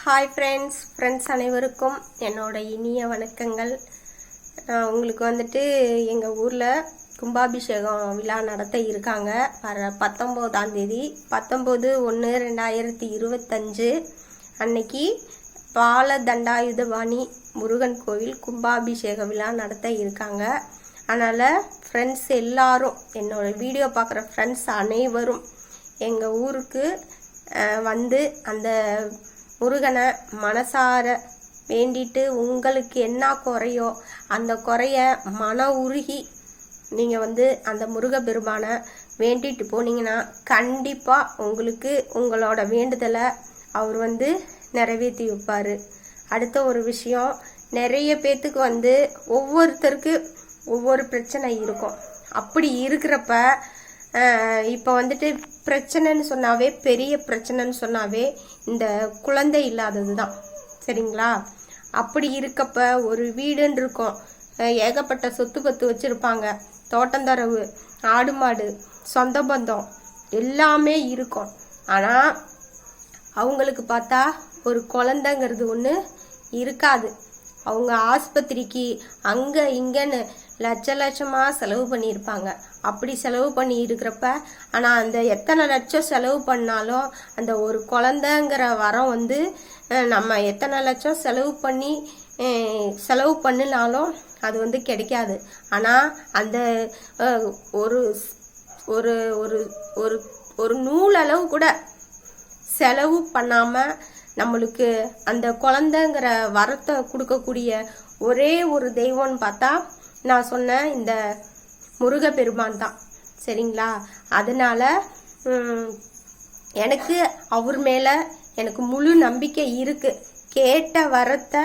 Hi friends அனைவருக்கும் என்னோட இனிய வணக்கங்கள். உங்களுக்கு வந்துட்டு எங்கள் ஊரில் கும்பாபிஷேகம் விழா நடத்த இருக்காங்க. வர 19ஆம் தேதி 19/1/2025 அன்னைக்கு பாலதண்டாயுதபாணி முருகன் கோவில் கும்பாபிஷேக விழா நடத்த இருக்காங்க. அதனால் ஃப்ரெண்ட்ஸ் எல்லாரும், என்னோட வீடியோ பார்க்குற ஃப்ரெண்ட்ஸ் அனைவரும் எங்கள் ஊருக்கு வந்து அந்த முருகனை மனசார வேண்டிட்டு உங்களுக்கு என்ன குறையோ அந்த குறைய மன உருகி நீங்கள் வந்து அந்த முருகப்பெருமானை வேண்டிட்டு போனீங்கன்னா கண்டிப்பாக உங்களுக்கு உங்களோட வேண்டுதலை அவர் வந்து நிறைவேற்றி வைப்பார். அடுத்த ஒரு விஷயம், நிறைய பேர்த்துக்கு வந்து ஒவ்வொருத்தருக்கு ஒவ்வொரு பிரச்சனை இருக்கும். அப்படி இருக்கிறப்ப இப்போ வந்துட்டு பிரச்சனைன்னு சொன்னாவே, பெரிய பிரச்சனைன்னு சொன்னாவே இந்த குழந்தை இல்லாதது தான், சரிங்களா? அப்படி இருக்கப்ப ஒரு வீடுன்னு இருக்கும், ஏகப்பட்ட சொத்து பத்து வச்சுருப்பாங்க, தோட்டந்தரவு, ஆடு மாடு, சொந்த பந்தம் எல்லாமே இருக்கும். ஆனால் அவங்களுக்கு பார்த்தா ஒரு குழந்தைங்கிறது ஒன்று இருக்காது. அவங்க ஆஸ்பத்திரிக்கு அங்கே இங்கன்னு லட்சமாக செலவு பண்ணியிருப்பாங்க. அப்படி செலவு பண்ணி இருக்கிறப்ப, ஆனால் அந்த எத்தனை லட்சம் செலவு பண்ணாலும் அந்த ஒரு குழந்தைங்கிற வரம் வந்து நம்ம எத்தனை லட்சம் செலவு பண்ணினாலும் அது வந்து கிடைக்காது. ஆனால் அந்த ஒரு ஒரு ஒரு ஒரு ஒரு நூலளவு கூட செலவு பண்ணாமல் நம்மளுக்கு அந்த குழந்தைங்கிற வரத்தை கொடுக்கக்கூடிய ஒரே ஒரு தெய்வம்னு பார்த்தா நான் சொன்ன இந்த முருகப்பெருமான் தான், சரிங்களா? அதனால எனக்கு அவர் மேலே எனக்கு முழு நம்பிக்கை இருக்கு. கேட்ட வரத்தை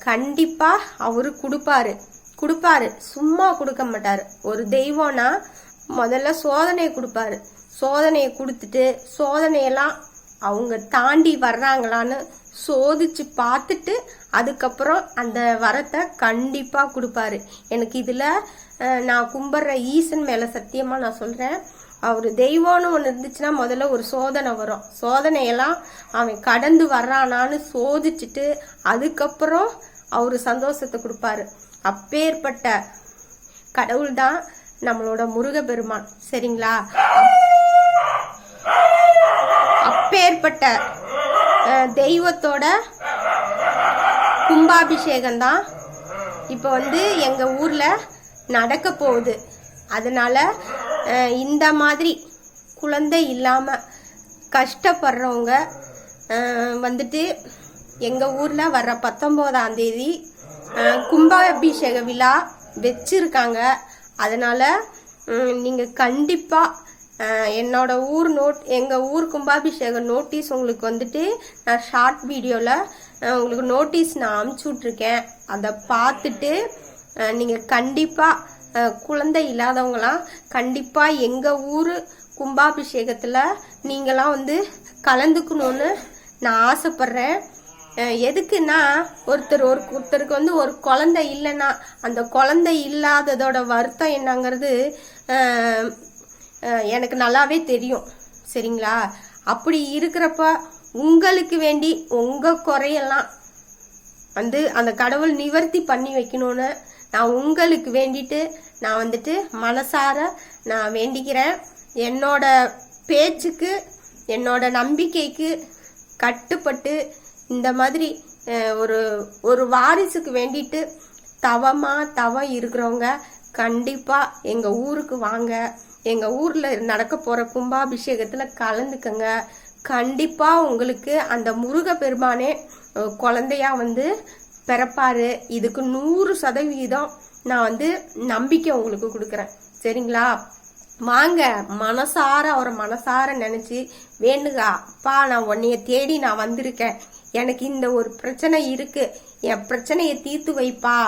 கண்டிப்பாக அவரு கொடுப்பாரு, சும்மா கொடுக்க மாட்டாரு. ஒரு தெய்வம்னா முதல்ல சோதனையை கொடுப்பாரு. சோதனையை கொடுத்துட்டு சோதனையெல்லாம் அவங்க தாண்டி வர்றாங்களான்னு சோதிச்சு பார்த்துட்டு அதுக்கப்புறம் அந்த வரத்தை கண்டிப்பாக கொடுப்பாரு. எனக்கு இதில் நான் கும்பிட்ற ஈசன் மேலே சத்தியமாக நான் சொல்கிறேன், அவர் தெய்வம்னு ஒன்று இருந்துச்சுன்னா முதல்ல ஒரு சோதனை வரும். சோதனையெல்லாம் அவன் கடந்து வர்றானான்னு சோதிச்சுட்டு அதுக்கப்புறம் அவர் சந்தோஷத்தை கொடுப்பாரு. அப்பேற்பட்ட கடவுள் தான் நம்மளோட முருகப்பெருமான், சரிங்களா? அப்பேற்பட்ட தெய்வத்தோட கும்பாபிஷேகம் தான் இப்போ வந்து எங்கள் ஊரில் நடக்க போகுது. அதனால இந்த மாதிரி குழந்தை இல்லாமல் கஷ்டப்படுறவங்க வந்துட்டு எங்கள் ஊரில் வர்ற 19ஆம் தேதி கும்பாபிஷேக விழா வச்சிருக்காங்க. அதனால நீங்கள் கண்டிப்பாக என்னோட எங்கள் ஊர் கும்பாபிஷேக நோட்டீஸ் உங்களுக்கு வந்துட்டு நான் ஷார்ட் வீடியோவில் உங்களுக்கு நோட்டீஸ் நான் அனுப்பிச்சி விட்ருக்கேன். அதை பார்த்துட்டு நீங்கள் கண்டிப்பாக குழந்தை இல்லாதவங்களாம் கண்டிப்பாக எங்கள் ஊர் கும்பாபிஷேகத்தில் நீங்களாம் வந்து கலந்துக்கணும்னு நான் ஆசைப்பட்றேன். எதுக்குன்னா ஒருத்தருக்கு வந்து ஒரு குழந்தை இல்லைன்னா அந்த குழந்தை இல்லாததோட வருத்தம் என்னங்கிறது எனக்கு நல்லாவே தெரியும், சரிங்களா? அப்படி இருக்கிறப்ப உங்களுக்கு வேண்டி உங்கள் குறையெல்லாம் வந்து அந்த கடவுள் நிவர்த்தி பண்ணி வைக்கணும்னு நான் உங்களுக்கு வேண்டிட்டு நான் வந்துட்டு மனசார நான் வேண்டிக்கிறேன். என்னோட பேச்சுக்கு என்னோட நம்பிக்கைக்கு கட்டுப்பட்டு இந்த மாதிரி ஒரு வாரிசுக்கு வேண்டிட்டு தவம் இருக்கிறவங்க கண்டிப்பாக எங்கள் ஊருக்கு வாங்க. எங்கள் ஊரில் நடக்க போகிற கும்பாபிஷேகத்தில் கலந்துக்கங்க. கண்டிப்பாக உங்களுக்கு அந்த முருகப்பெருமானே குழந்தையா வந்து பிறப்பாரு. இதுக்கு 100% நான் வந்து நம்பிக்கை உங்களுக்கு கொடுக்குறேன், சரிங்களா? வாங்க, அவரை மனசார நினச்சி வேண்டுங்க. அப்பா, நான் உன்னைய தேடி நான் வந்திருக்கேன், எனக்கு இந்த ஒரு பிரச்சனை இருக்கு, என் பிரச்சனையை தீர்த்து வைப்பா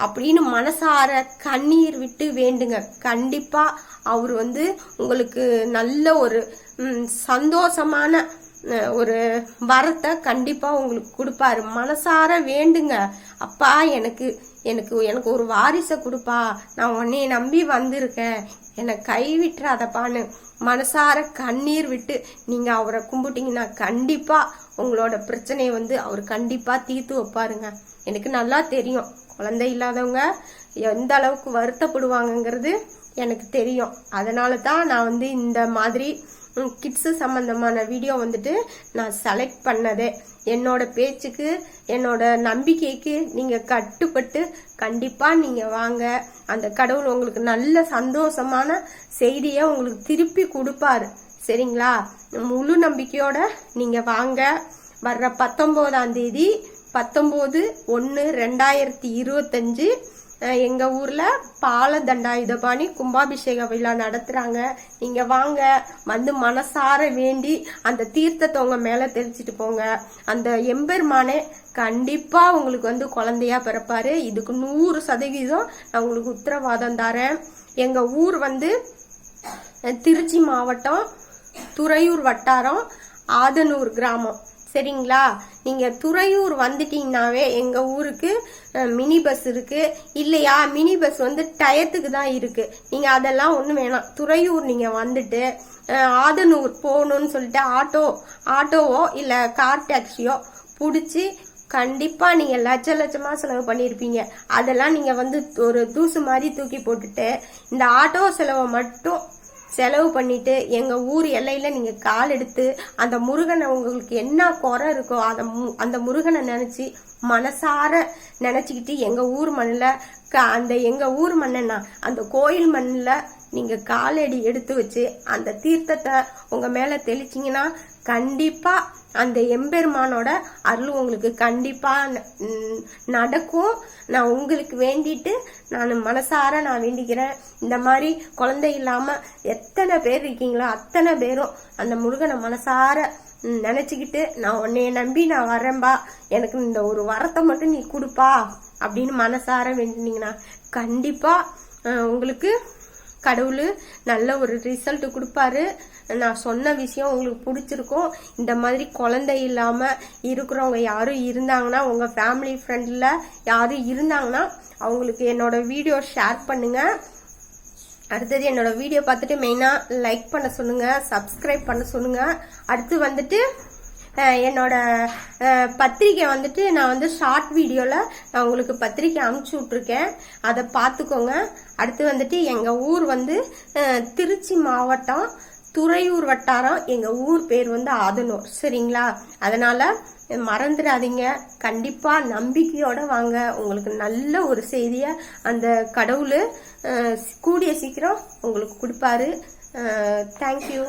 அப்படின்னு மனசார கண்ணீர் விட்டு வேண்டுங்க. கண்டிப்பா அவர் வந்து உங்களுக்கு நல்ல ஒரு சந்தோஷமான ஒரு வரத்தை கண்டிப்பா உங்களுக்கு கொடுப்பாரு. மனசார வேண்டுங்க, அப்பா எனக்கு எனக்கு எனக்கு ஒரு வாரிசை கொடுப்பா, நான் உன்னைய நம்பி வந்திருக்கேன், என்னை கைவிட்டுறாதப்பான்னு மனசார கண்ணீர் விட்டு நீங்க அவரை கும்பிட்டீங்கன்னா கண்டிப்பா உங்களோட பிரச்சனையை வந்து அவர் கண்டிப்பாக தீர்த்து வைப்பாருங்க. எனக்கு நல்லா தெரியும் குழந்தை இல்லாதவங்க எந்த அளவுக்கு வருத்தப்படுவாங்கங்கிறது எனக்கு தெரியும். அதனால தான் நான் வந்து இந்த மாதிரி கிட்ஸு சம்மந்தமான வீடியோ வந்துட்டு நான் செலக்ட் பண்ணதே. என்னோட பேச்சுக்கு என்னோட நம்பிக்கைக்கு நீங்கள் கட்டுப்பட்டு கண்டிப்பாக நீங்கள் வாங்க. அந்த கடவுள் உங்களுக்கு நல்ல சந்தோஷமான செய்தியை உங்களுக்கு திருப்பி கொடுப்பாரு. சரிங்களா? முழு நம்பிக்கையோட நீங்கள் வாங்க. வர்ற 19ஆம் தேதி 19/1/2025 எங்கள் ஊரில் பாலதண்டாயுதபாணி கும்பாபிஷேக விழா நடத்துகிறாங்க. நீங்கள் வாங்க, வந்து மனசார வேண்டி அந்த தீர்த்தத்தை உங்கள் மேலே தெளிச்சிட்டு போங்க. அந்த எம்பெருமானே கண்டிப்பாக உங்களுக்கு வந்து குழந்தையா பிறப்பாரு. இதுக்கு 100% நான் உங்களுக்கு உத்தரவாதம் தரேன். எங்கள் ஊர் வந்து திருச்சி மாவட்டம் துறையூர் வட்டாரம் ஆதனூர் கிராமம். சரிங்களா? நீங்கள் துறையூர் வந்துட்டீங்கன்னாவே எங்கள் ஊருக்கு மினி பஸ் இருக்குது. இல்லையா, மினி பஸ் வந்து டயத்துக்கு தான் இருக்குது. நீங்கள் அதெல்லாம் ஒன்றும் வேணாம். துறையூர் நீங்கள் வந்துட்டு ஆதனூர் போகணுன்னு சொல்லிட்டு ஆட்டோவோ இல்லை கார் டாக்ஸியோ பிடிச்சி கண்டிப்பாக நீங்கள் லட்சமாக செலவு பண்ணியிருப்பீங்க. அதெல்லாம் நீங்கள் வந்து ஒரு தூசு மாதிரி தூக்கி போட்டுட்டு இந்த ஆட்டோ செலவை மட்டும் செலவு பண்ணிட்டு எங்கள் ஊர் எல்லையில் நீங்கள் கால் எடுத்து அந்த முருகனை உங்களுக்கு என்ன குறை இருக்கோ அந்த முருகனை நினச்சி மனசார நினச்சிக்கிட்டு எங்கள் ஊர் மண்ணில் எங்கள் ஊர் மண்ணன்னா அந்த கோயில் மண்ணில் நீங்கள் காலடி எடுத்து வச்சு அந்த தீர்த்தத்தை உங்கள் மேலே தெளிச்சிங்கன்னா கண்டிப்பாக அந்த எம்பெருமானோட அருள் உங்களுக்கு கண்டிப்பாக நடக்கும். நான் உங்களுக்கு வேண்டிட்டு நான் மனசார நான் வேண்டிக்கிறேன். இந்த மாதிரி குழந்தை இல்லாமல் எத்தனை பேர் இருக்கீங்களோ அத்தனை பேரும் அந்த முருகனை மனசார நினச்சிக்கிட்டு நான் உன்னைய நம்பி நான் வரேன்பா, எனக்கு இந்த ஒரு வரத்தை மட்டும் நீ கொடுப்பா அப்படின்னு மனசார வேண்டினீங்கன்னா கண்டிப்பாக உங்களுக்கு கடவுள் நல்ல ஒரு ரிசல்ட் கொடுப்பாரு. நான் சொன்ன விஷயம் உங்களுக்கு பிடிச்சிருக்கும். இந்த மாதிரி குழந்தை இல்லாமல் இருக்கிறவங்க யாரும் இருந்தாங்கன்னா, உங்கள் ஃபேமிலி ஃப்ரெண்டில் யாரும் இருந்தாங்கன்னா அவங்களுக்கு என்னோட வீடியோ ஷேர் பண்ணுங்கள். அடுத்தது என்னோட வீடியோ பார்த்துட்டு மெயினாக லைக் பண்ண சொல்லுங்கள், சப்ஸ்கிரைப் பண்ண சொல்லுங்கள். அடுத்து வந்துட்டு என்னோட பத்திரிக்கை வந்துட்டு நான் வந்து ஷார்ட் வீடியோவில் நான் உங்களுக்கு பத்திரிக்கை அனுப்பிச்சி விட்ருக்கேன், அதை பார்த்துக்கோங்க. அடுத்து வந்துட்டு எங்கள் ஊர் வந்து திருச்சி மாவட்டம் துறையூர் வட்டாரம், எங்கள் ஊர் பேர் வந்து ஆதனூர். சரிங்களா? அதனால் மறந்துடாதீங்க. கண்டிப்பாக நம்பிக்கையோடு வாங்க. உங்களுக்கு நல்ல ஒரு செய்தியை அந்த கடவுள் கூடிய சீக்கிரம் உங்களுக்கு கொடுப்பாரு. தேங்க்யூ.